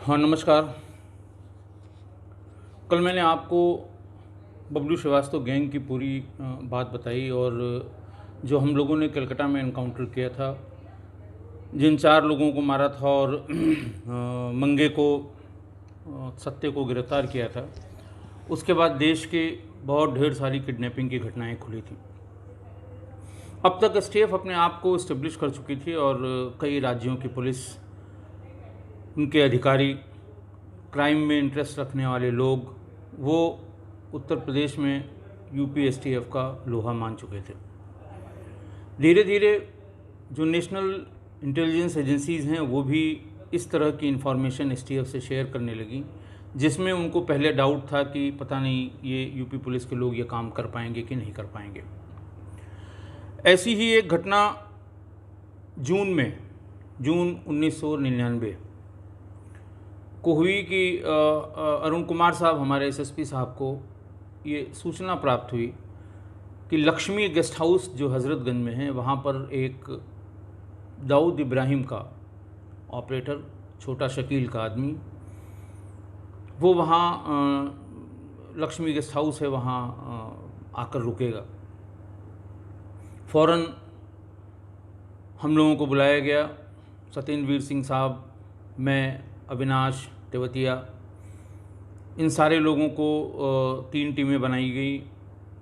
हाँ, नमस्कार। कल मैंने आपको बबलू श्रीवास्तव गैंग की पूरी बात बताई और जो हम लोगों ने कलकत्ता में एनकाउंटर किया था, जिन 4 लोगों को मारा था और मंगे को सत्ते को गिरफ़्तार किया था, उसके बाद देश के बहुत ढेर सारी किडनैपिंग की घटनाएं खुली थी। अब तक एसटीएफ अपने आप को इस्टेब्लिश कर चुकी थी और कई राज्यों की पुलिस, उनके अधिकारी, क्राइम में इंटरेस्ट रखने वाले लोग, वो उत्तर प्रदेश में यूपी एसटीएफ का लोहा मान चुके थे। धीरे धीरे जो नेशनल इंटेलिजेंस एजेंसीज़ हैं वो भी इस तरह की इन्फॉर्मेशन एसटीएफ से शेयर करने लगी, जिसमें उनको पहले डाउट था कि पता नहीं ये यूपी पुलिस के लोग ये काम कर पाएंगे कि नहीं कर पाएंगे। ऐसी ही एक घटना जून 1999 को हुई कि अरुण कुमार साहब, हमारे एसएसपी साहब को ये सूचना प्राप्त हुई कि लक्ष्मी गेस्ट हाउस जो हज़रतगंज में है, वहाँ पर एक दाऊद इब्राहिम का ऑपरेटर, छोटा शकील का आदमी, वो वहाँ लक्ष्मी गेस्ट हाउस है, वहाँ आकर रुकेगा। फ़ौरन हम लोगों को बुलाया गया। सत्येंद्रवीर सिंह साहब, मैं, अविनाश तेवतिया, इन सारे लोगों को 3 टीमें बनाई गई।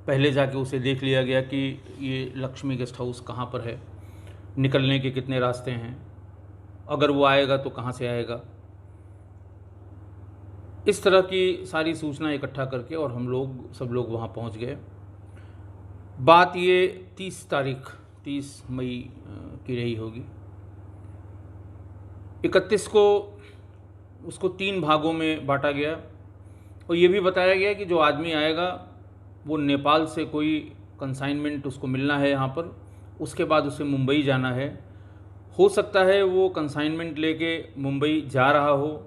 पहले जाके उसे देख लिया गया कि ये लक्ष्मी गेस्ट हाउस कहाँ पर है, निकलने के कितने रास्ते हैं, अगर वो आएगा तो कहाँ से आएगा। इस तरह की सारी सूचना इकट्ठा करके और हम लोग सब लोग वहाँ पहुँच गए। बात ये 30 मई की रही होगी। 31 को उसको 3 भागों में बांटा गया और ये भी बताया गया कि जो आदमी आएगा वो नेपाल से कोई कंसाइनमेंट उसको मिलना है यहाँ पर, उसके बाद उसे मुंबई जाना है। हो सकता है वो कंसाइनमेंट लेके मुंबई जा रहा हो,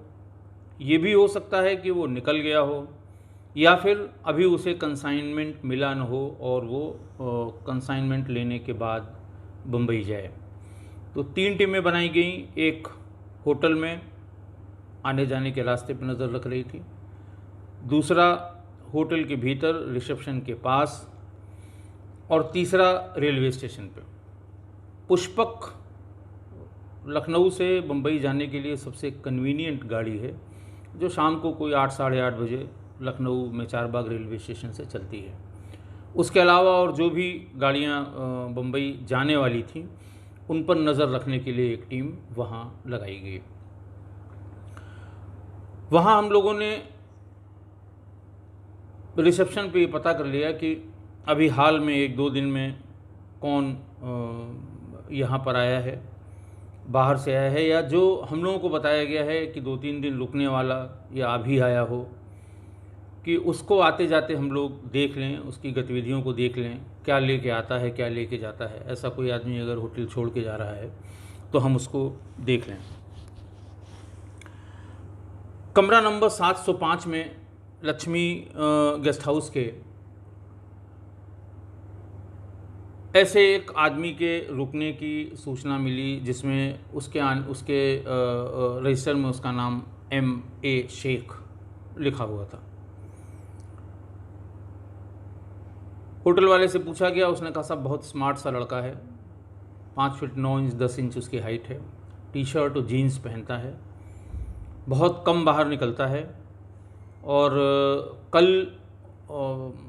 ये भी हो सकता है कि वो निकल गया हो, या फिर अभी उसे कंसाइनमेंट मिला न हो और वो कंसाइनमेंट लेने के बाद मुंबई जाए। तो 3 टीमें बनाई गई। एक होटल में आने जाने के रास्ते पर नज़र रख रही थी, दूसरा होटल के भीतर रिसेप्शन के पास, और तीसरा रेलवे स्टेशन पे। पुष्पक लखनऊ से मुंबई जाने के लिए सबसे कन्वीनियंट गाड़ी है, जो शाम को कोई 8 साढ़े 8 बजे लखनऊ में चारबाग रेलवे स्टेशन से चलती है। उसके अलावा और जो भी गाड़ियाँ मुंबई जाने वाली थीं, उन पर नज़र रखने के लिए एक टीम वहाँ लगाई गई। वहाँ हम लोगों ने रिसेप्शन पे पता कर लिया कि अभी हाल में 1-2 दिन में कौन यहाँ पर आया है, बाहर से आया है, या जो हम लोगों को बताया गया है कि 2-3 दिन रुकने वाला या अभी आया हो, कि उसको आते जाते हम लोग देख लें, उसकी गतिविधियों को देख लें, क्या लेके आता है, क्या लेके जाता है। ऐसा कोई आदमी अगर होटल छोड़ के जा रहा है तो हम उसको देख लें। कमरा नंबर 705 में लक्ष्मी गेस्ट हाउस के ऐसे एक आदमी के रुकने की सूचना मिली, जिसमें उसके रजिस्टर में उसका नाम M.A. शेख लिखा हुआ था। होटल वाले से पूछा गया, उसने कहा साहब बहुत स्मार्ट सा लड़का है, 5 फीट 9 इंच 10 इंच उसकी हाइट है, टी शर्ट और जीन्स पहनता है, बहुत कम बाहर निकलता है, और कल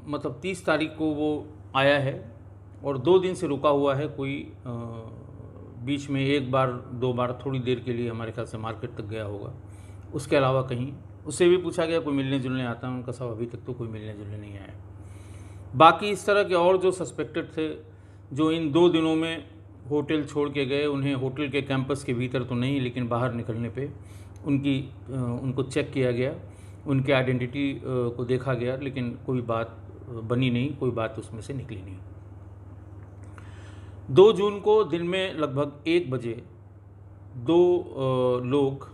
मतलब 30 तारीख को वो आया है और 2 दिन से रुका हुआ है। कोई बीच में 1 बार 2 बार थोड़ी देर के लिए हमारे ख्याल से मार्केट तक गया होगा, उसके अलावा कहीं। उससे भी पूछा गया कोई मिलने जुलने आता है, उनका साहब अभी तक तो कोई मिलने जुलने नहीं आया। बाकी इस तरह के और जो सस्पेक्टेड थे, जो इन 2 दिनों में होटल छोड़ के गए, उन्हें होटल के कैंपस के भीतर तो नहीं लेकिन बाहर निकलने पे उनको चेक किया गया, उनके आइडेंटिटी को देखा गया, लेकिन कोई बात बनी नहीं, कोई बात उसमें से निकली नहीं। 2 जून को दिन में लगभग 1 बजे 2 लोग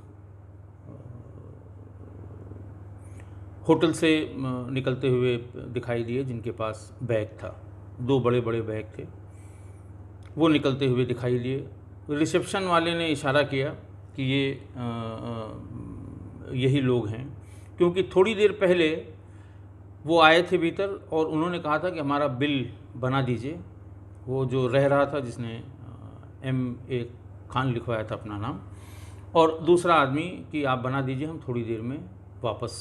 होटल से निकलते हुए दिखाई दिए, जिनके पास बैग था, 2 बड़े बड़े बैग थे, वो निकलते हुए दिखाई दिए। रिसेप्शन वाले ने इशारा किया कि ये यही लोग हैं, क्योंकि थोड़ी देर पहले वो आए थे भीतर और उन्होंने कहा था कि हमारा बिल बना दीजिए। वो जो रह रहा था जिसने M.A. खान लिखवाया था अपना नाम, और दूसरा आदमी कि आप बना दीजिए, हम थोड़ी देर में वापस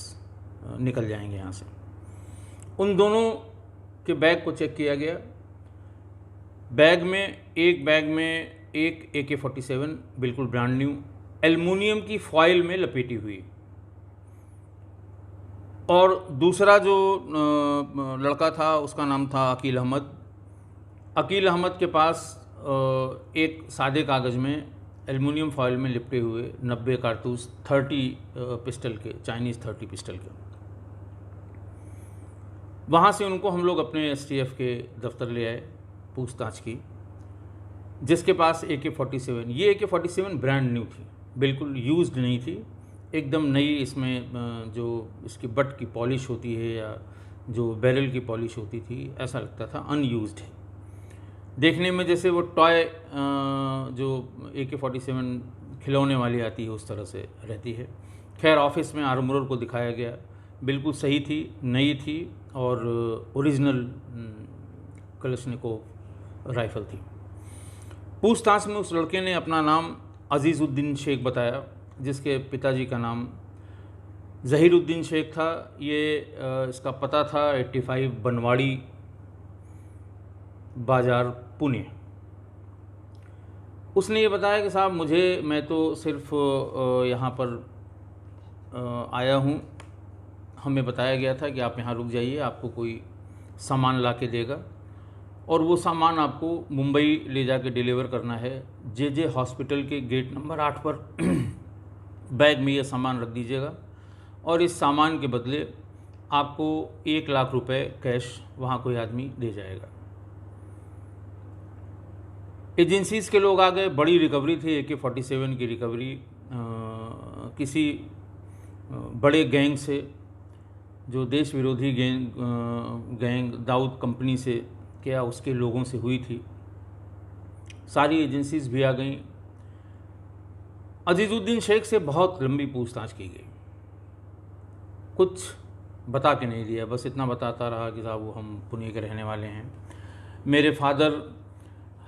निकल जाएंगे यहाँ से। उन दोनों के बैग को चेक किया गया। एक बैग में एक AK-47 बिल्कुल ब्रांड न्यू एल्युमिनियम की फॉइल में लपेटी हुई, और दूसरा जो लड़का था उसका नाम था अकील अहमद। अकील अहमद के पास एक सादे कागज़ में एल्युमिनियम फॉइल में लिपटे हुए 90 कारतूस 30 पिस्टल के, चाइनीज़ 30 पिस्टल के। वहाँ से उनको हम लोग अपने STF के दफ्तर ले आए पूछताछ की, जिसके पास AK-47, ये AK-47 ब्रांड न्यू थी, बिल्कुल यूज्ड नहीं थी, एकदम नई। इसमें जो इसकी बट की पॉलिश होती है या जो बैरल की पॉलिश होती थी, ऐसा लगता था अनयूज्ड है। देखने में जैसे वो टॉय जो AK-47 खिलौने वाली आती है उस तरह से रहती है। खैर, ऑफिस में आर्मोरर को दिखाया गया, बिल्कुल सही थी, नई थी और ओरिजिनल कलशनिकोव राइफ़ल थी। पूछताछ में उस लड़के ने अपना नाम अजीज़ुद्दीन शेख बताया, जिसके पिताजी का नाम ज़हीरुद्दीन शेख था। ये इसका पता था 85 बनवाड़ी बाज़ार, पुणे। उसने ये बताया कि साहब मैं तो सिर्फ यहाँ पर आया हूँ, हमें बताया गया था कि आप यहाँ रुक जाइए, आपको कोई सामान ला के देगा और वो सामान आपको मुंबई ले जाके डिलीवर करना है। JJ हॉस्पिटल के गेट नंबर 8 पर बैग में ये सामान रख दीजिएगा और इस सामान के बदले आपको 1 लाख रुपए कैश वहाँ कोई आदमी दे जाएगा। एजेंसीज़ के लोग आ गए, बड़ी रिकवरी थी, AK-47 की रिकवरी किसी बड़े गैंग से, जो देश विरोधी गैंग दाऊद कंपनी से क्या उसके लोगों से हुई थी। सारी एजेंसीज़ भी आ गईं। अजीज़ुद्दीन शेख से बहुत लंबी पूछताछ की गई, कुछ बता के नहीं दिया, बस इतना बताता रहा कि साहब वो हम पुणे के रहने वाले हैं। मेरे फादर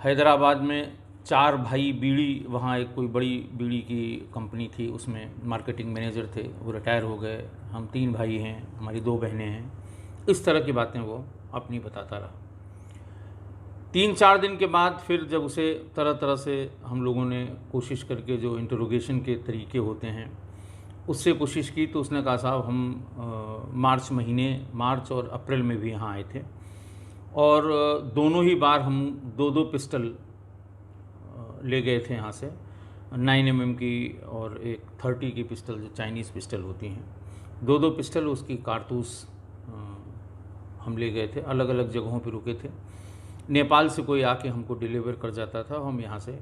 हैदराबाद में 4 भाई बीड़ी, वहाँ एक कोई बड़ी बीड़ी की कंपनी थी, उसमें मार्केटिंग मैनेजर थे, वो रिटायर हो गए। हम 3 भाई हैं, हमारी 2 बहनें हैं। इस तरह की बातें वो अपनी बताता रहा। 3-4 दिन के बाद फिर जब उसे तरह तरह से हम लोगों ने कोशिश करके, जो इंटरोगेशन के तरीके होते हैं उससे कोशिश की, तो उसने कहा साहब हम मार्च और अप्रैल में भी यहाँ आए थे और दोनों ही बार हम 2-2 पिस्टल ले गए थे यहाँ से, 9mm की और एक 30 की पिस्टल, जो चाइनीज़ पिस्टल होती हैं। 2-2 पिस्टल, उसकी कारतूस हम ले गए थे। अलग अलग जगहों पर रुके थे। नेपाल से कोई आके हमको डिलीवर कर जाता था, हम यहाँ से।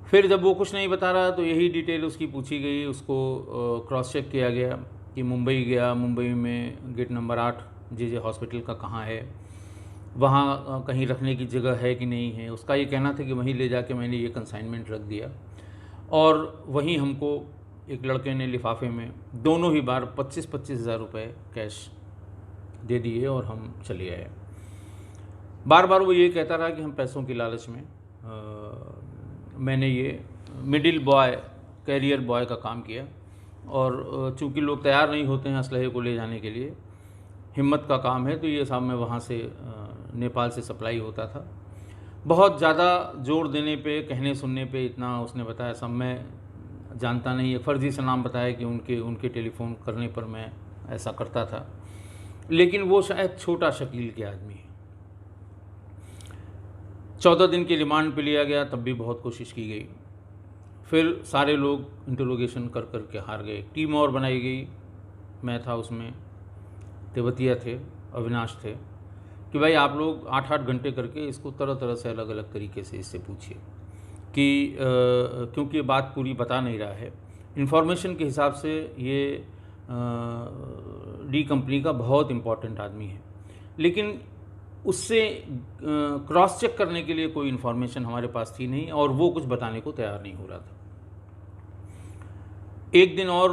फिर जब वो कुछ नहीं बता रहा तो यही डिटेल उसकी पूछी गई, उसको क्रॉस चेक किया गया कि मुंबई गया, मुंबई में गेट नंबर 8 JJ हॉस्पिटल का कहाँ है, वहाँ कहीं रखने की जगह है कि नहीं है। उसका ये कहना था कि वहीं ले जाके मैंने ये कंसाइनमेंट रख दिया और वहीं हमको एक लड़के ने लिफाफे में दोनों ही बार 25-25 हज़ार रुपये कैश दे दिए और हम चले आए। बार बार वो ये कहता रहा कि हम पैसों की लालच में मैंने ये मिडिल बॉय, कैरियर बॉय का काम किया और चूँकि लोग तैयार नहीं होते हैं असलहे को ले जाने के लिए, हिम्मत का काम है, तो ये साहब मैं वहाँ से नेपाल से सप्लाई होता था। बहुत ज़्यादा जोर देने पे, कहने सुनने पे इतना उसने बताया, सब मैं जानता नहीं है। फर्जी से नाम बताया कि उनके टेलीफोन करने पर मैं ऐसा करता था, लेकिन वो शायद छोटा शकील के आदमी है। 14 दिन की रिमांड पे लिया गया, तब भी बहुत कोशिश की गई। फिर सारे लोग इंटरोगेशन कर कर के हार गए। टीम और बनाई गई, मैं था उसमें, तेवतिया थे, अविनाश थे, कि भाई आप लोग 8-8 घंटे करके इसको तरह तरह से अलग अलग तरीके से इससे पूछिए कि क्योंकि ये बात पूरी बता नहीं रहा है। इन्फॉर्मेशन के हिसाब से ये डी कंपनी का बहुत इम्पोर्टेंट आदमी है, लेकिन उससे क्रॉस चेक करने के लिए कोई इन्फॉर्मेशन हमारे पास थी नहीं और वो कुछ बताने को तैयार नहीं हो रहा था। एक दिन और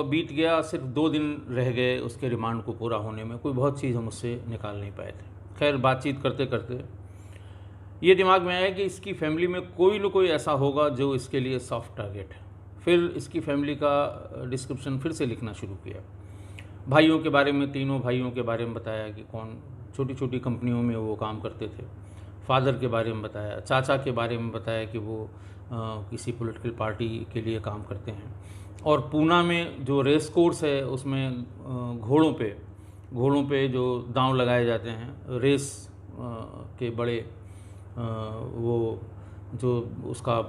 बीत गया, सिर्फ 2 दिन रह गए उसके रिमांड को पूरा होने में। कोई बहुत चीज़ हम उससे निकाल नहीं पाए थे। खैर बातचीत करते करते ये दिमाग में आया कि इसकी फैमिली में कोई न कोई ऐसा होगा जो इसके लिए सॉफ्ट टारगेट है। फिर इसकी फैमिली का डिस्क्रिप्शन फिर से लिखना शुरू किया। भाइयों के बारे में, तीनों भाइयों के बारे में बताया कि कौन छोटी छोटी कंपनियों में वो काम करते थे। फादर के बारे में बताया, चाचा के बारे में बताया कि वो किसी पॉलिटिकल पार्टी के लिए काम करते हैं। और पूना में जो रेस कोर्स है उसमें घोड़ों पे जो दांव लगाए जाते हैं, रेस के बड़े वो जो उसका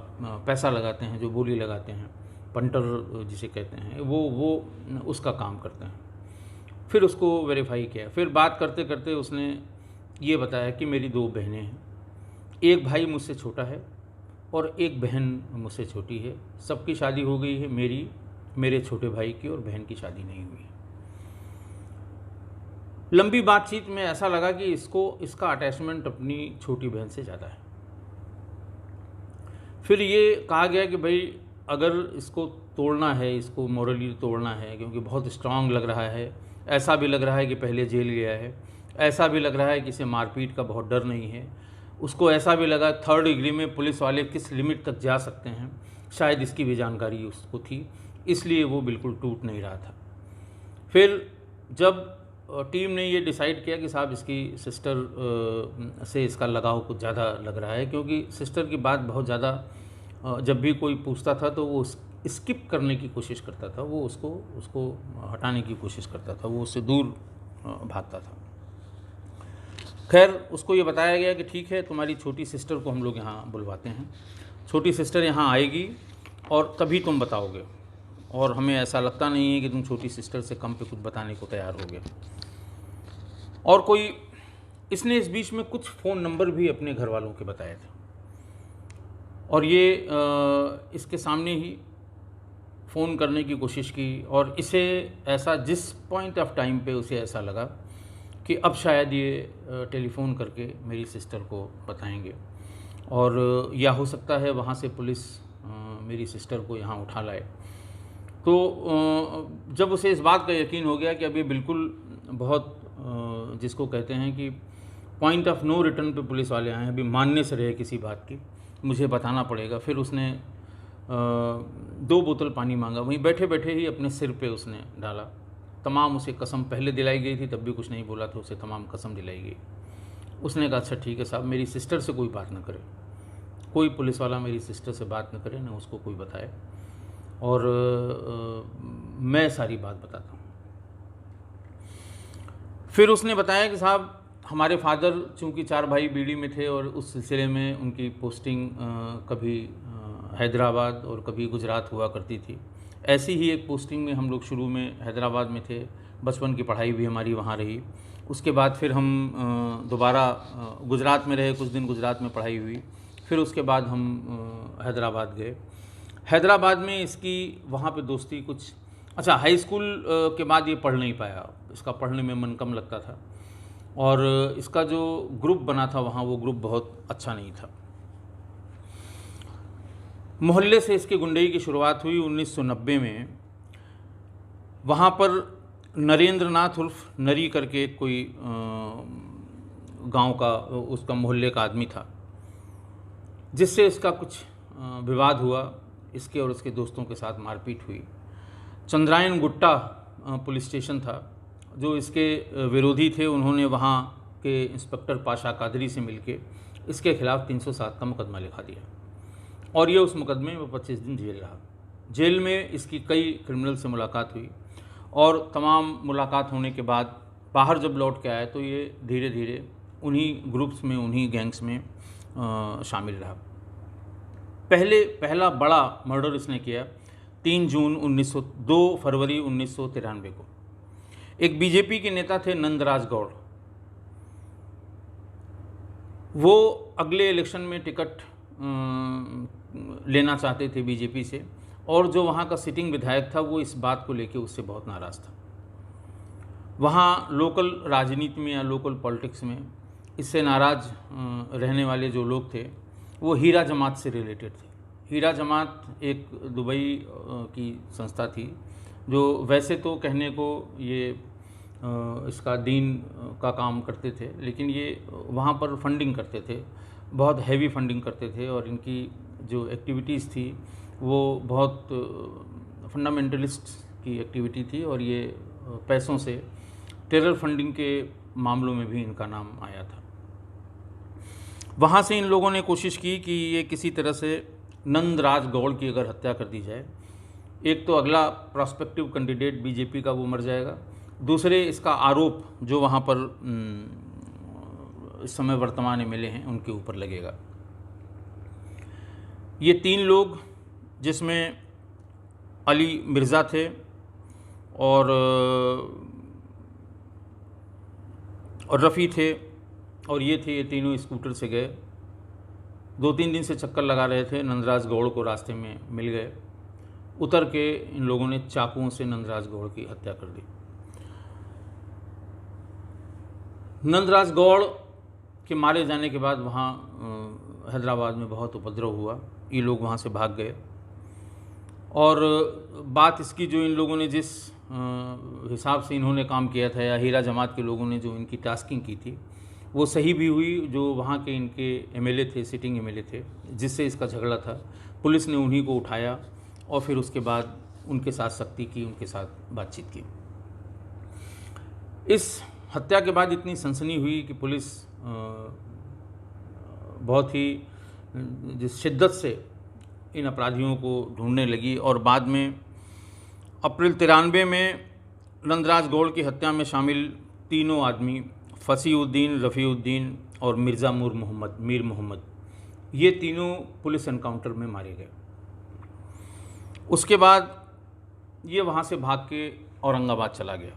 पैसा लगाते हैं, जो बोली लगाते हैं, पंटर जिसे कहते हैं, वो उसका काम करते हैं। फिर उसको वेरीफाई किया। फिर बात करते करते उसने ये बताया कि मेरी 2 बहनें हैं, एक भाई मुझसे छोटा है और एक बहन मुझसे छोटी है। सबकी शादी हो गई है, मेरे छोटे भाई की और बहन की शादी नहीं हुई है। लंबी बातचीत में ऐसा लगा कि इसका अटैचमेंट अपनी छोटी बहन से ज़्यादा है। फिर ये कहा गया कि भाई अगर इसको तोड़ना है, इसको मॉरली तोड़ना है, क्योंकि बहुत स्ट्रांग लग रहा है, ऐसा भी लग रहा है कि पहले जेल गया है, ऐसा भी लग रहा है कि इसे मारपीट का बहुत डर नहीं है, उसको ऐसा भी लगा 3rd डिग्री में पुलिस वाले किस लिमिट तक जा सकते हैं, शायद इसकी भी जानकारी उसको थी, इसलिए वो बिल्कुल टूट नहीं रहा था। फिर जब टीम ने ये डिसाइड किया कि साहब इसकी सिस्टर से इसका लगाव कुछ ज़्यादा लग रहा है, क्योंकि सिस्टर की बात बहुत ज़्यादा जब भी कोई पूछता था तो वो स्किप करने की कोशिश करता था, वो उसको हटाने की कोशिश करता था, वो उससे दूर भागता था। खैर उसको ये बताया गया कि ठीक है, तुम्हारी छोटी सिस्टर को हम लोग यहाँ बुलवाते हैं, छोटी सिस्टर यहाँ आएगी और तभी तुम बताओगे, और हमें ऐसा लगता नहीं है कि तुम छोटी सिस्टर से कम पे कुछ बताने को तैयार होगे। और कोई इसने इस बीच में कुछ फ़ोन नंबर भी अपने घर वालों के बताए थे, और ये इसके सामने ही फ़ोन करने की कोशिश की, और इसे ऐसा जिस पॉइंट ऑफ टाइम पे उसे ऐसा लगा कि अब शायद ये टेलीफ़ोन करके मेरी सिस्टर को बताएंगे, और या हो सकता है वहाँ से पुलिस मेरी सिस्टर को यहाँ उठा लाए। तो जब उसे इस बात का यकीन हो गया कि अब ये बिल्कुल बहुत जिसको कहते हैं कि पॉइंट ऑफ नो रिटर्न पे पुलिस वाले आए हैं, अभी मानने से रहे किसी बात की, मुझे बताना पड़ेगा। फिर उसने 2 बोतल पानी मांगा, वहीं बैठे बैठे ही अपने सिर पे उसने डाला। तमाम उसे कसम पहले दिलाई गई थी, तब भी कुछ नहीं बोला था, उसे तमाम कसम दिलाई गई। उसने कहा अच्छा ठीक है साहब, मेरी सिस्टर से कोई बात न करे, कोई पुलिस वाला मेरी सिस्टर से बात न करे, ना उसको कोई बताए, और मैं सारी बात बताता हूँ। फिर उसने बताया कि साहब हमारे फादर चूँकि 4 भाई बीड़ी में थे, और उस सिलसिले में उनकी पोस्टिंग कभी हैदराबाद और कभी गुजरात हुआ करती थी। ऐसी ही एक पोस्टिंग में हम लोग शुरू में हैदराबाद में थे, बचपन की पढ़ाई भी हमारी वहाँ रही। उसके बाद फिर हम दोबारा गुजरात में रहे, कुछ दिन गुजरात में पढ़ाई हुई, फिर उसके बाद हम हैदराबाद गए। हैदराबाद में इसकी वहाँ पे दोस्ती कुछ, अच्छा हाई स्कूल के बाद ये पढ़ नहीं पाया, इसका पढ़ने में मन कम लगता था, और इसका जो ग्रुप बना था वहाँ, वो ग्रुप बहुत अच्छा नहीं था। मोहल्ले से इसकी गुंडई की शुरुआत हुई 1990 में। वहाँ पर नरेंद्र नाथ उर्फ नरी करके कोई गांव का, उसका मोहल्ले का आदमी था, जिससे इसका कुछ विवाद हुआ, इसके और उसके दोस्तों के साथ मारपीट हुई। चंद्रायन गुट्टा पुलिस स्टेशन था, जो इसके विरोधी थे, उन्होंने वहाँ के इंस्पेक्टर पाशा कादरी से मिलके इसके खिलाफ 307 का मुकदमा लिखा दिया, और ये उस मुकदमे में 25 दिन जेल रहा। जेल में इसकी कई क्रिमिनल से मुलाकात हुई, और तमाम मुलाकात होने के बाद बाहर जब लौट के आया तो ये धीरे धीरे उन्हीं ग्रुप्स में, उन्हीं गैंग्स में शामिल रहा। पहला बड़ा मर्डर इसने किया 2 फरवरी 1993 को। एक बीजेपी के नेता थे नंदराज गौड़, वो अगले इलेक्शन में टिकट लेना चाहते थे बीजेपी से, और जो वहाँ का सिटिंग विधायक था वो इस बात को लेके उससे बहुत नाराज़ था। वहाँ लोकल राजनीति में या लोकल पॉलिटिक्स में इससे नाराज़ रहने वाले जो लोग थे वो हीरा जमात से रिलेटेड थे। हीरा जमात एक दुबई की संस्था थी, जो वैसे तो कहने को ये इसका दीन का काम करते थे, लेकिन ये वहाँ पर फंडिंग करते थे, बहुत हैवी फंडिंग करते थे, और इनकी जो एक्टिविटीज़ थी वो बहुत फंडामेंटलिस्ट की एक्टिविटी थी, और ये पैसों से टेरर फंडिंग के मामलों में भी इनका नाम आया था। वहाँ से इन लोगों ने कोशिश की कि ये किसी तरह से नंदराज गौड़ की अगर हत्या कर दी जाए, एक तो अगला प्रॉस्पेक्टिव कैंडिडेट बीजेपी का वो मर जाएगा, दूसरे इसका आरोप जो वहाँ पर इस समय वर्तमान एमएलए हैं उनके ऊपर लगेगा। ये 3 लोग, जिसमें अली मिर्ज़ा थे और रफ़ी थे, और ये तीनों स्कूटर से गए, 2-3 दिन से चक्कर लगा रहे थे, नंदराज गौड़ को रास्ते में मिल गए, उतर के इन लोगों ने चाकुओं से नंदराज गौड़ की हत्या कर दी। नंदराज गौड़ के मारे जाने के बाद वहाँ हैदराबाद में बहुत उपद्रव हुआ, ये लोग वहाँ से भाग गए, और बात इसकी जो इन लोगों ने जिस हिसाब से इन्होंने काम किया था, या हीरा जमात के लोगों ने जो इनकी टास्किंग की थी, वो सही भी हुई। जो वहाँ के इनके एमएलए थे, सिटिंग एमएलए थे, जिससे इसका झगड़ा था, पुलिस ने उन्हीं को उठाया और फिर उसके बाद उनके साथ सख्ती की, उनके साथ बातचीत की। इस हत्या के बाद इतनी सनसनी हुई कि पुलिस बहुत ही जिस शिद्दत से इन अपराधियों को ढूंढने लगी, और बाद में अप्रैल 93 में नंदराज गौड़ की हत्या में शामिल तीनों आदमी, फसीउद्दीन, रफ़ीउद्दीन और मिर्ज़ा मीर मोहम्मद, ये तीनों पुलिस एनकाउंटर में मारे गए। उसके बाद ये वहाँ से भाग के औरंगाबाद चला गया।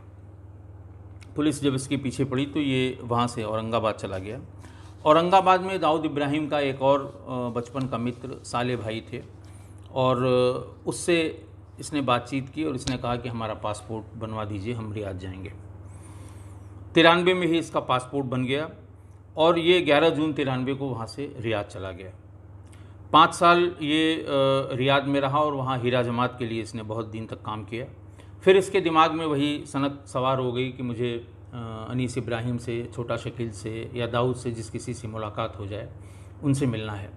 पुलिस जब इसके पीछे पड़ी तो ये वहाँ से औरंगाबाद चला गया। औरंगाबाद में दाऊद इब्राहिम का एक और बचपन का मित्र साले भाई थे, और उससे इसने बातचीत की और इसने कहा कि हमारा पासपोर्ट बनवा दीजिए, हम रियाद जाएंगे। 93 में ही इसका पासपोर्ट बन गया, और ये 11 जून 93 को वहाँ से रियाद चला गया। 5 साल ये रियाद में रहा, और वहाँ हीरा जमात के लिए इसने बहुत दिन तक काम किया। फिर इसके दिमाग में वही सनक सवार हो गई कि मुझे अनीस इब्राहिम से, छोटा शकील से, या दाऊद से, जिस किसी से मुलाकात हो जाए उनसे मिलना है।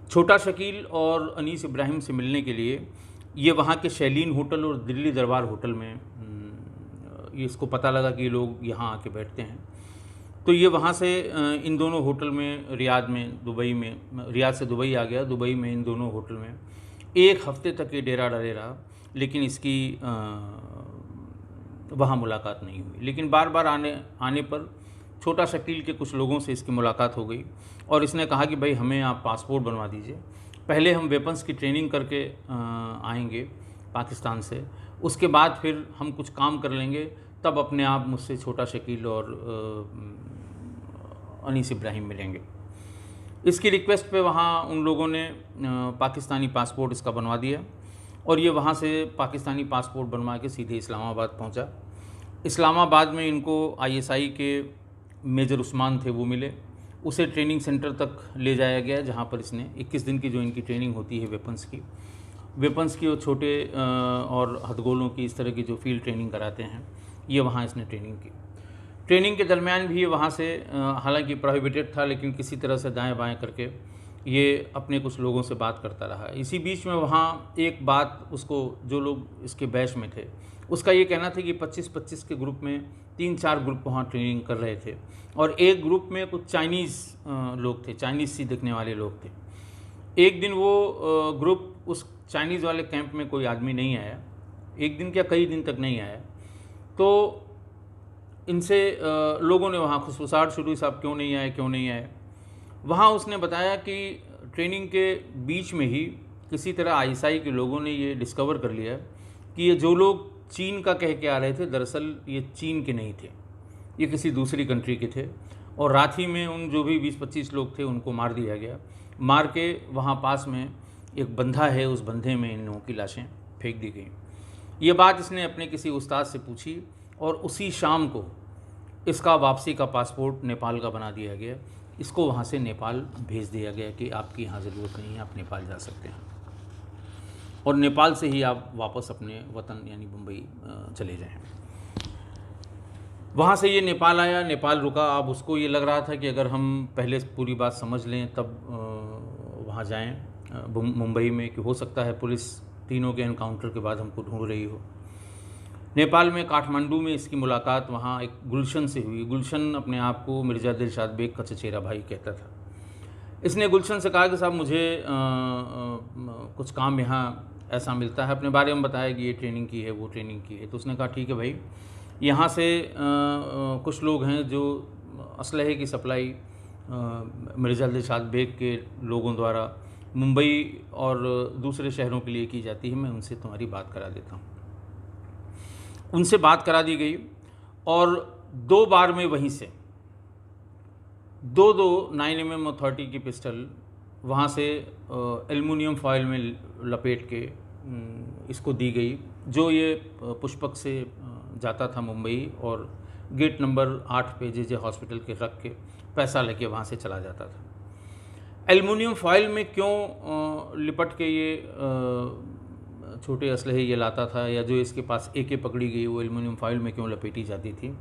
छोटा शकील और अनीस इब्राहिम से मिलने के लिए ये वहाँ के शैलीन होटल और दिल्ली दरबार होटल में, ये इसको पता लगा कि ये लोग यहाँ आके बैठते हैं, तो ये वहाँ से इन दोनों होटल में, रियाद में, दुबई में, रियाद से दुबई आ गया। दुबई में इन दोनों होटल में 1 हफ्ते तक ये डेरा डरे रहा, लेकिन इसकी वहाँ मुलाकात नहीं हुई। लेकिन बार बार आने पर छोटा शकील के कुछ लोगों से इसकी मुलाकात हो गई, और इसने कहा कि भाई हमें आप पासपोर्ट बनवा दीजिए, पहले हम वेपन्स की ट्रेनिंग करके आएंगे पाकिस्तान से, उसके बाद फिर हम कुछ काम कर लेंगे, तब अपने आप मुझसे छोटा शकील और अनीस इब्राहिम मिलेंगे। इसकी रिक्वेस्ट पे वहाँ उन लोगों ने पाकिस्तानी पासपोर्ट इसका बनवा दिया, और ये वहाँ से पाकिस्तानी पासपोर्ट बनवा के सीधे इस्लामाबाद पहुँचा। इस्लामाबाद में इनको आईएसआई के मेजर उस्मान थे, वो मिले, उसे ट्रेनिंग सेंटर तक ले जाया गया, जहाँ पर इसने 21 दिन की जो इनकी ट्रेनिंग होती है वेपन्स की और छोटे और हथगोलों की, इस तरह की जो फील्ड ट्रेनिंग कराते हैं, ये वहाँ इसने ट्रेनिंग की। ट्रेनिंग के दरमियान भी ये वहाँ से, हालांकि प्रोहिबिटेड था, लेकिन किसी तरह से दाएं बाएं करके ये अपने कुछ लोगों से बात करता रहा। इसी बीच में वहाँ एक बात उसको, जो लोग इसके बैच में थे, उसका ये कहना था कि 25-25 के ग्रुप में 3-4 ग्रुप वहाँ ट्रेनिंग कर रहे थे, और एक ग्रुप में कुछ चाइनीज़ लोग थे, चाइनीज़ सी दिखने वाले लोग थे। एक दिन वो ग्रुप, उस चाइनीज़ वाले कैंप में कोई आदमी नहीं आया, एक दिन क्या कई दिन तक नहीं आया, तो इनसे लोगों ने वहाँ खुसफुसाहट शुरू, साहब क्यों नहीं आए। वहाँ उसने बताया कि ट्रेनिंग के बीच में ही किसी तरह आईएसआई के लोगों ने ये डिस्कवर कर लिया कि ये जो लोग चीन का कह के आ रहे थे, दरअसल ये चीन के नहीं थे, ये किसी दूसरी कंट्री के थे, और रात ही में उन जो भी 20-25 लोग थे उनको मार दिया गया। मार के वहाँ पास में एक बंधा है, उस बंधे में इन लोगों की लाशें फेंक दी गई। ये बात इसने अपने किसी उस्ताद से पूछी, और उसी शाम को इसका वापसी का पासपोर्ट नेपाल का बना दिया गया। इसको वहाँ से नेपाल भेज दिया गया कि आपकी यहाँ ज़रूरत नहीं है, आप नेपाल जा सकते हैं और नेपाल से ही आप वापस अपने वतन यानी मुंबई चले जाएं। वहाँ से ये नेपाल आया, नेपाल रुका। अब उसको ये लग रहा था कि अगर हम पहले पूरी बात समझ लें तब वहाँ जाएं मुंबई में, कि हो सकता है पुलिस तीनों के एनकाउंटर के बाद हमको ढूंढ रही हो। नेपाल में काठमांडू में इसकी मुलाकात वहाँ एक गुलशन से हुई। गुलशन अपने आप को मिर्ज़ा दिलशाद बेग का चचेरा भाई कहता था। इसने गुलशन से कहा कि साहब मुझे कुछ काम यहाँ ऐसा मिलता है, अपने बारे में बताया कि ये ट्रेनिंग की है, वो ट्रेनिंग की है। तो उसने कहा ठीक है भाई, यहाँ से कुछ लोग हैं जो असलहे की सप्लाई मिर्ज़ा दिलशाद बेग के लोगों द्वारा मुंबई और दूसरे शहरों के लिए की जाती है, मैं उनसे तुम्हारी बात करा देता हूँ। उनसे बात करा दी गई और 2 बार में वहीं से 9mm 30 की पिस्टल वहाँ से एल्युमिनियम फॉयल में लपेट के इसको दी गई, जो ये पुष्पक से जाता था मुंबई और गेट नंबर 8 पे जे हॉस्पिटल के रख के पैसा लेके वहाँ से चला जाता था। एल्युमिनियम फॉयल में क्यों लिपट के ये छोटे असलहे ये लाता था, या जो इसके पास AK पकड़ी गई वो एल्युमिनियम फॉयल में क्यों लपेटी जाती थी,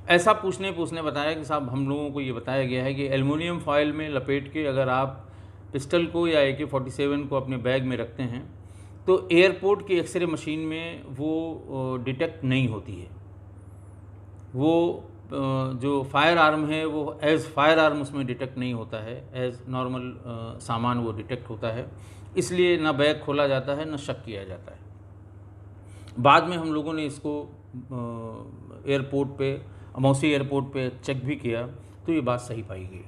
ऐसा पूछने पे उसने बताया कि साहब हम लोगों को ये बताया गया है कि एल्युमिनियम फॉयल में लपेट के अगर आप पिस्टल को या AK-47 को अपने बैग में रखते हैं तो एयरपोर्ट की एक्सरे मशीन में वो डिटेक्ट नहीं होती है। वो जो फायर आर्म है वो एज़ फायर आर्म उसमें डिटेक्ट नहीं होता है, एज़ नॉर्मल सामान वो डिटेक्ट होता है, इसलिए ना बैग खोला जाता है ना शक किया जाता है। बाद में हम लोगों ने इसको एयरपोर्ट पे, अमौसी एयरपोर्ट पे चेक भी किया तो ये बात सही पाई गई।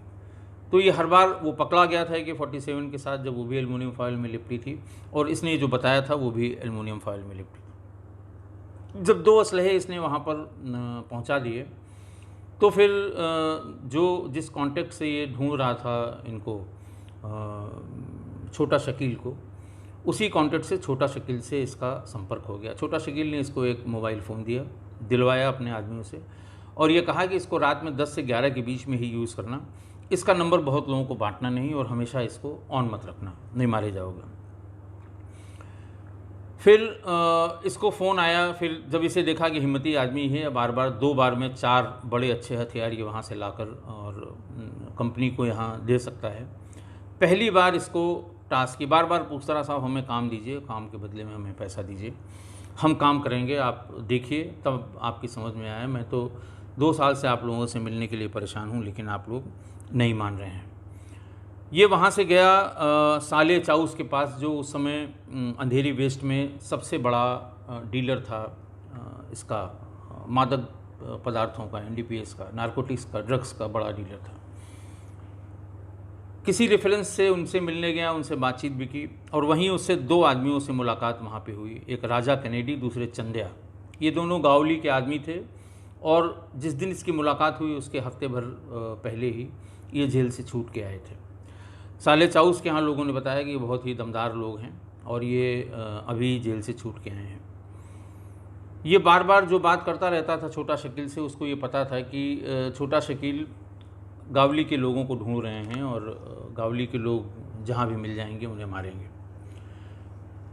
तो ये हर बार वो पकड़ा गया था AK-47 के साथ, जब वो भी एल्युमिनियम फॉयल में लिपटी थी और इसने जो बताया था वो भी एल्युमिनियम फॉयल में लिपटी थी। जब 2 असलहे इसने वहाँ पर पहुँचा दिए तो फिर जिस कॉन्टेक्ट से ये ढूंढ रहा था इनको, छोटा शकील को, उसी कॉन्टेक्ट से छोटा शकील से इसका संपर्क हो गया। छोटा शकील ने इसको एक मोबाइल फ़ोन दिलवाया अपने आदमियों से और ये कहा कि इसको रात में 10 से 11 के बीच में ही यूज़ करना, इसका नंबर बहुत लोगों को बांटना नहीं और हमेशा इसको ऑन मत रखना, नहीं मारे जाओगे। फिर इसको फ़ोन आया। फिर जब इसे देखा कि हिम्मती आदमी है, बार बार 2 बार में 4 बड़े अच्छे हथियार ये वहाँ से लाकर और कंपनी को यहाँ दे सकता है। पहली बार इसको टास्क की, बार बार पूछता रहा साहब हमें काम दीजिए, काम के बदले में हमें पैसा दीजिए, हम काम करेंगे, आप देखिए तब आपकी समझ में आया। मैं तो 2 साल से आप लोगों से मिलने के लिए परेशान हूँ लेकिन आप लोग नहीं मान रहे हैं। ये वहाँ से गया साले चाउस के पास, जो उस समय अंधेरी वेस्ट में सबसे बड़ा डीलर था इसका मादक पदार्थों का, NDPS का, नारकोटिक्स का, ड्रग्स का बड़ा डीलर था। किसी रेफरेंस से उनसे मिलने गया, उनसे बातचीत भी की और वहीं उससे 2 आदमियों से मुलाकात वहाँ पे हुई, एक राजा कैनेडी, दूसरे चंद्या। ये दोनों गावली के आदमी थे और जिस दिन इसकी मुलाकात हुई उसके हफ्ते भर पहले ही ये जेल से छूट के आए थे। साले चाउस के यहाँ लोगों ने बताया कि ये बहुत ही दमदार लोग हैं और ये अभी जेल से छूट के आए हैं। ये बार बार जो बात करता रहता था छोटा शकील से, उसको ये पता था कि छोटा शकील गावली के लोगों को ढूंढ रहे हैं और गावली के लोग जहाँ भी मिल जाएंगे उन्हें मारेंगे।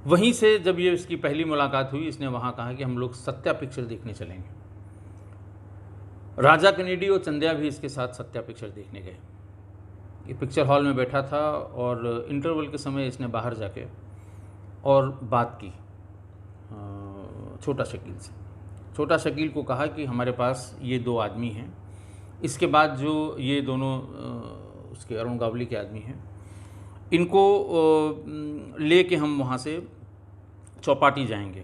वहीं से जब ये इसकी पहली मुलाकात हुई, इसने वहाँ कहा कि हम लोग सत्या पिक्चर देखने चलेंगे। राजा कैनेडी और चंद्या भी इसके साथ सत्या पिक्चर देखने गए। ये पिक्चर हॉल में बैठा था और इंटरवल के समय इसने बाहर जाके और बात की छोटा शकील से। छोटा शकील को कहा कि हमारे पास ये 2 आदमी हैं, इसके बाद जो ये दोनों उसके अरुण गावली के आदमी हैं, इनको ले के हम वहाँ से चौपाटी जाएंगे।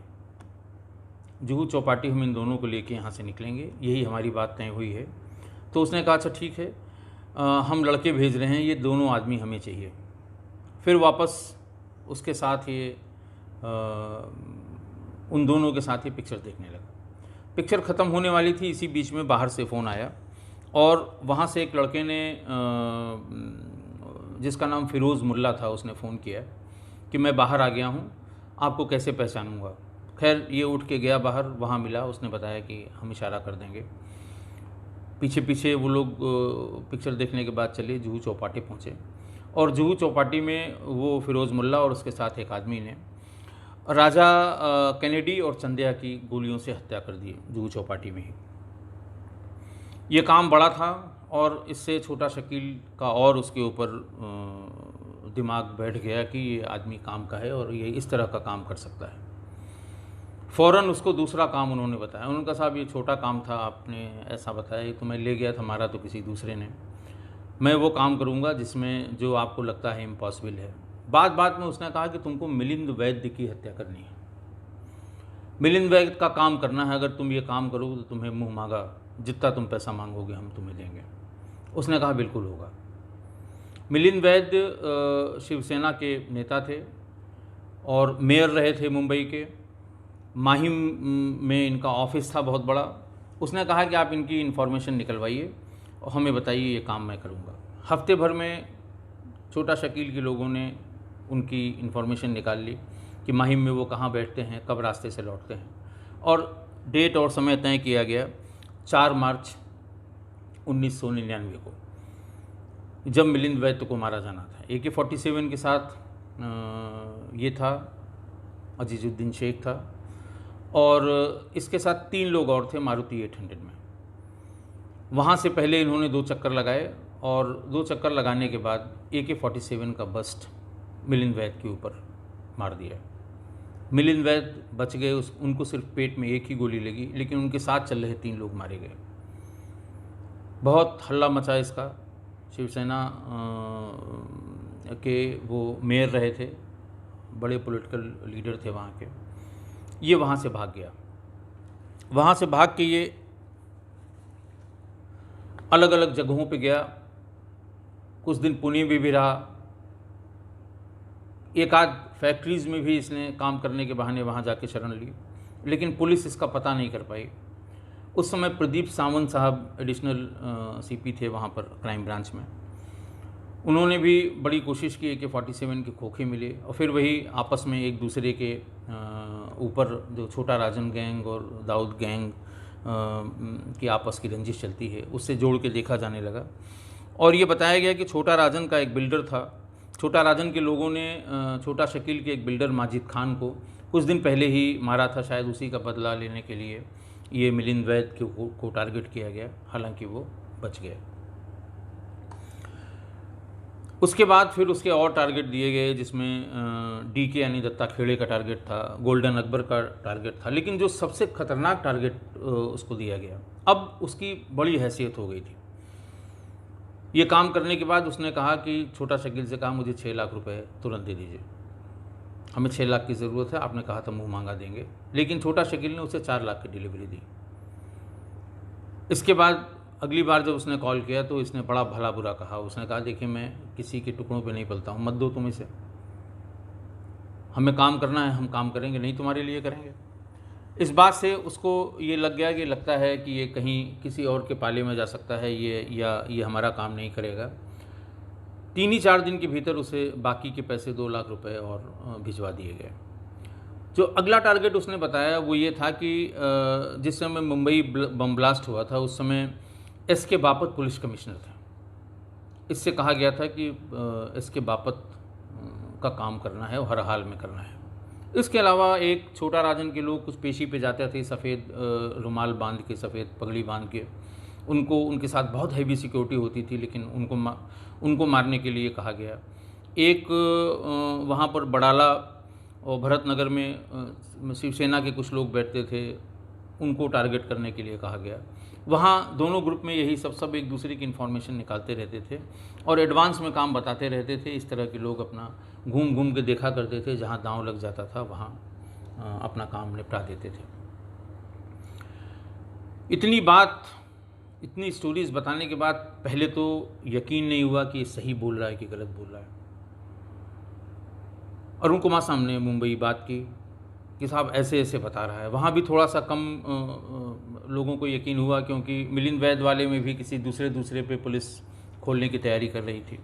जुहू चौपाटी हम इन दोनों को लेके यहाँ से निकलेंगे, यही हमारी बात तय हुई है। तो उसने कहा अच्छा ठीक है, हम लड़के भेज रहे हैं, ये दोनों आदमी हमें चाहिए। फिर वापस उसके साथ ये उन दोनों के साथ ही पिक्चर देखने लगा। पिक्चर ख़त्म होने वाली थी, इसी बीच में बाहर से फ़ोन आया और वहाँ से एक लड़के ने जिसका नाम फ़िरोज़ मुल्ला था, उसने फ़ोन किया कि मैं बाहर आ गया हूँ, आपको कैसे पहचानूँगा। खैर ये उठ के गया बाहर, वहाँ मिला, उसने बताया कि हम इशारा कर देंगे। पीछे पीछे वो लोग पिक्चर देखने के बाद चले जुहू चौपाटी पहुँचे, और जुहू चौपाटी में वो फिरोज़ मुल्ला और उसके साथ एक आदमी ने राजा कैनेडी और चंदिया की गोलियों से हत्या कर दी जुहू चौपाटी में ही। ये काम बड़ा था और इससे छोटा शकील का और उसके ऊपर दिमाग बैठ गया कि ये आदमी काम का है और ये इस तरह का काम कर सकता है। फ़ौरन उसको दूसरा काम उन्होंने बताया। उन्होंने कहा साहब ये छोटा काम था, आपने ऐसा बताया, ये तो मैं ले गया था, मारा तो किसी दूसरे ने। मैं वो काम करूँगा जिसमें जो आपको लगता है इम्पॉसिबल है। बात बात में उसने कहा कि तुमको मिलिंद वैद्य की हत्या करनी है, मिलिंद वैद्य का काम करना है। अगर तुम ये काम करोगे तो तुम्हें मुँह मांगा जितना तुम पैसा मांगोगे हम तुम्हें देंगे। उसने कहा बिल्कुल होगा। मिलिंद वैद्य शिवसेना के नेता थे और मेयर रहे थे मुंबई के। माहिम में इनका ऑफिस था बहुत बड़ा। उसने कहा कि आप इनकी इन्फॉर्मेशन निकलवाइए और हमें बताइए, ये काम मैं करूँगा। हफ्ते भर में छोटा शकील के लोगों ने उनकी इन्फॉर्मेशन निकाल ली कि माहिम में वो कहाँ बैठते हैं, कब रास्ते से लौटते हैं, और डेट और समय तय किया गया 4 मार्च 1999 को, जब मिलिंद वैद्य को मारा जाना था। AK-47 के साथ ये था, अजीजुद्दीन शेख था, और इसके साथ 3 लोग और थे मारुति 800 में। वहाँ से पहले इन्होंने 2 चक्कर लगाए और 2 चक्कर लगाने के बाद AK-47 का बस्ट मिलिंद वैद्य के ऊपर मार दिया। मिलिंद वैद्य बच गए, उनको सिर्फ पेट में एक ही गोली लगी, लेकिन उनके साथ चल रहे 3 लोग मारे गए। बहुत हल्ला मचा इसका। शिवसेना के वो मेयर रहे थे, बड़े पॉलिटिकल लीडर थे वहाँ के। ये वहाँ से भाग गया। वहाँ से भाग के ये अलग अलग जगहों पे गया। कुछ दिन पुणे में भी रहा। एक आध फैक्ट्रीज़ में भी इसने काम करने के बहाने वहाँ जाके शरण ली, लेकिन पुलिस इसका पता नहीं कर पाई। उस समय प्रदीप सावंत साहब एडिशनल CP थे वहाँ पर क्राइम ब्रांच में। उन्होंने भी बड़ी कोशिश की, AK-47 के खोखे मिले, और फिर वही आपस में एक दूसरे के ऊपर जो छोटा राजन गैंग और दाऊद गैंग की आपस की रंजिश चलती है, उससे जोड़ के देखा जाने लगा। और ये बताया गया कि छोटा राजन का एक बिल्डर था। छोटा राजन के लोगों ने छोटा शकील के एक बिल्डर माजिद खान को कुछ दिन पहले ही मारा था। शायद उसी का बदला लेने के लिए ये मिलिंद वैद्य को टारगेट किया गया, हालांकि वो बच गए। उसके बाद फिर उसके और टारगेट दिए गए, जिसमें DK यानी दत्ता खेड़े का टारगेट था, गोल्डन अकबर का टारगेट था, लेकिन जो सबसे खतरनाक टारगेट उसको दिया गया, अब उसकी बड़ी हैसियत हो गई थी। ये काम करने के बाद उसने कहा कि छोटा शकील से कहा मुझे 6 लाख रुपए तुरंत दे दीजिए, हमें 6 लाख की ज़रूरत है। आपने कहा था मुँह मांगा देंगे, लेकिन छोटा शकील ने उसे 4 लाख की डिलीवरी दी। इसके बाद अगली बार जब उसने कॉल किया तो इसने बड़ा भला बुरा कहा। उसने कहा देखिए मैं किसी के टुकड़ों पे नहीं पलता हूँ, मत दो तुम इसे, हमें काम करना है, हम काम करेंगे, नहीं तुम्हारे लिए करेंगे। इस बात से उसको ये लग गया कि लगता है कि ये कहीं किसी और के पाले में जा सकता है, ये हमारा काम नहीं करेगा। 3 ही 4 दिन के भीतर उसे बाकी के पैसे 2 लाख रुपए और भिजवा दिए गए। जो अगला टारगेट उसने बताया वो ये था कि जिस समय मुंबई बम ब्लास्ट हुआ था उस समय SK बापत पुलिस कमिश्नर थे। इससे कहा गया था कि SK बापत का काम करना है और हर हाल में करना है। इसके अलावा एक छोटा राजन के लोग कुछ पेशी पे जाते थे, सफ़ेद रुमाल बांध के, सफ़ेद पगड़ी बांध के, उनके साथ बहुत हैवी सिक्योरिटी होती थी, लेकिन उनको मारने के लिए कहा गया। एक वहाँ पर बड़ाला और भरत नगर में शिवसेना के कुछ लोग बैठते थे, उनको टारगेट करने के लिए कहा गया। वहाँ दोनों ग्रुप में यही सब एक दूसरे की इन्फॉर्मेशन निकालते रहते थे और एडवांस में काम बताते रहते थे। इस तरह के लोग अपना घूम घूम के देखा करते थे, जहाँ दांव लग जाता था वहाँ अपना काम निपटा देते थे। इतनी स्टोरीज़ बताने के बाद पहले तो यकीन नहीं हुआ कि सही बोल रहा है कि गलत बोल रहा है। अरुण कुमार साहब ने मुंबई बात की कि साहब ऐसे ऐसे बता रहा है। वहाँ भी थोड़ा सा कम लोगों को यकीन हुआ, क्योंकि मिलिंद वैद्य वाले में भी किसी दूसरे पे पुलिस खोलने की तैयारी कर रही थी।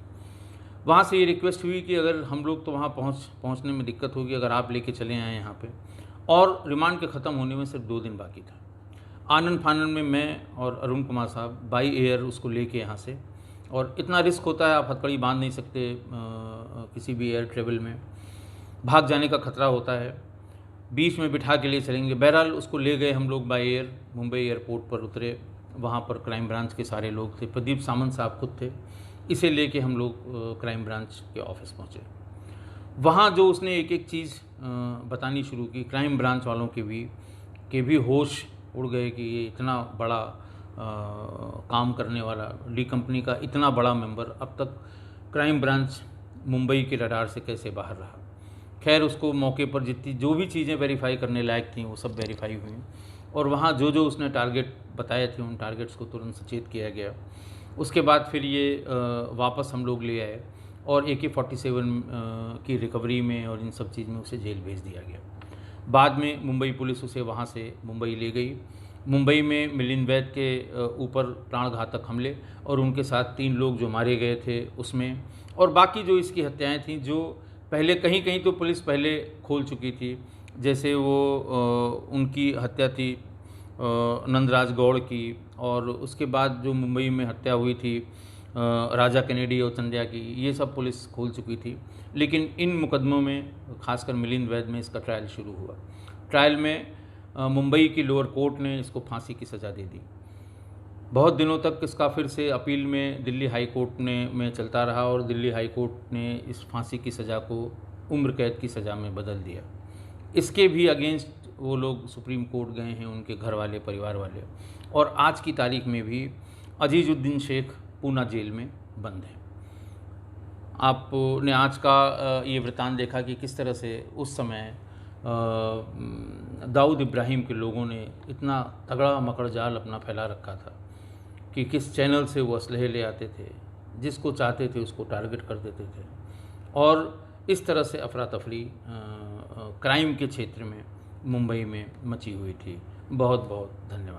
वहाँ से ये रिक्वेस्ट हुई कि अगर हम लोग तो वहाँ पहुँचने में दिक्कत होगी, अगर आप लेके चले आए यहाँ पे। और रिमांड के ख़त्म होने में सिर्फ 2 दिन बाकी था। आनन फानन में मैं और अरुण कुमार साहब बाई एयर उसको लेके यहाँ से, और इतना रिस्क होता है, आप हथकड़ी बांध नहीं सकते किसी भी एयर ट्रेवल में, भाग जाने का खतरा होता है, बीच में बिठा के लिए चलेंगे। बहरहाल उसको ले गए हम लोग बाई एयर, मुंबई एयरपोर्ट पर उतरे। वहाँ पर क्राइम ब्रांच के सारे लोग थे, प्रदीप सामंत साहब खुद थे। इसे लेके हम लोग क्राइम ब्रांच के ऑफिस पहुँचे। वहाँ जो उसने एक एक चीज़ बतानी शुरू की, क्राइम ब्रांच वालों के भी होश उड़ गए कि ये इतना बड़ा काम करने वाला, डी कंपनी का इतना बड़ा मेंबर अब तक क्राइम ब्रांच मुंबई के रडार से कैसे बाहर रहा। खैर उसको मौके पर जितनी जो भी चीज़ें वेरीफाई करने लायक थी वो सब वेरीफाई हुई, और वहाँ जो जो उसने टारगेट बताए थे उन टारगेट्स को तुरंत सचेत किया गया। उसके बाद फिर ये वापस हम लोग ले आए और AK-47 की रिकवरी में और इन सब चीज़ में उसे जेल भेज दिया गया। बाद में मुंबई पुलिस उसे वहाँ से मुंबई ले गई। मुंबई में मिलिंद वैद के ऊपर प्राणघातक हमले और उनके साथ 3 लोग जो मारे गए थे उसमें, और बाकी जो इसकी हत्याएं थीं जो पहले कहीं कहीं तो पुलिस पहले खोल चुकी थी, जैसे वो उनकी हत्या थी नंदराज गौड़ की, और उसके बाद जो मुंबई में हत्या हुई थी राजा कैनेडी और चंद्या की, ये सब पुलिस खोल चुकी थी। लेकिन इन मुकदमों में खासकर मिलिंद वैद में इसका ट्रायल शुरू हुआ। ट्रायल में मुंबई की लोअर कोर्ट ने इसको फांसी की सज़ा दे दी। बहुत दिनों तक इसका फिर से अपील में दिल्ली हाई कोर्ट में चलता रहा, और दिल्ली हाई कोर्ट ने इस फांसी की सज़ा को उम्र कैद की सज़ा में बदल दिया। इसके भी अगेंस्ट वो लोग सुप्रीम कोर्ट गए हैं, उनके घर वाले, परिवार वाले, और आज की तारीख में भी अजीजुद्दीन शेख पूना जेल में बंद है। आपने आज का ये वृतांत देखा कि किस तरह से उस समय दाऊद इब्राहिम के लोगों ने इतना तगड़ा मकड़ जाल अपना फैला रखा था कि किस चैनल से वो असलहे ले आते थे, जिसको चाहते थे उसको टारगेट कर देते थे, और इस तरह से अफरा तफरी क्राइम के क्षेत्र में मुंबई में मची हुई थी। बहुत बहुत धन्यवाद।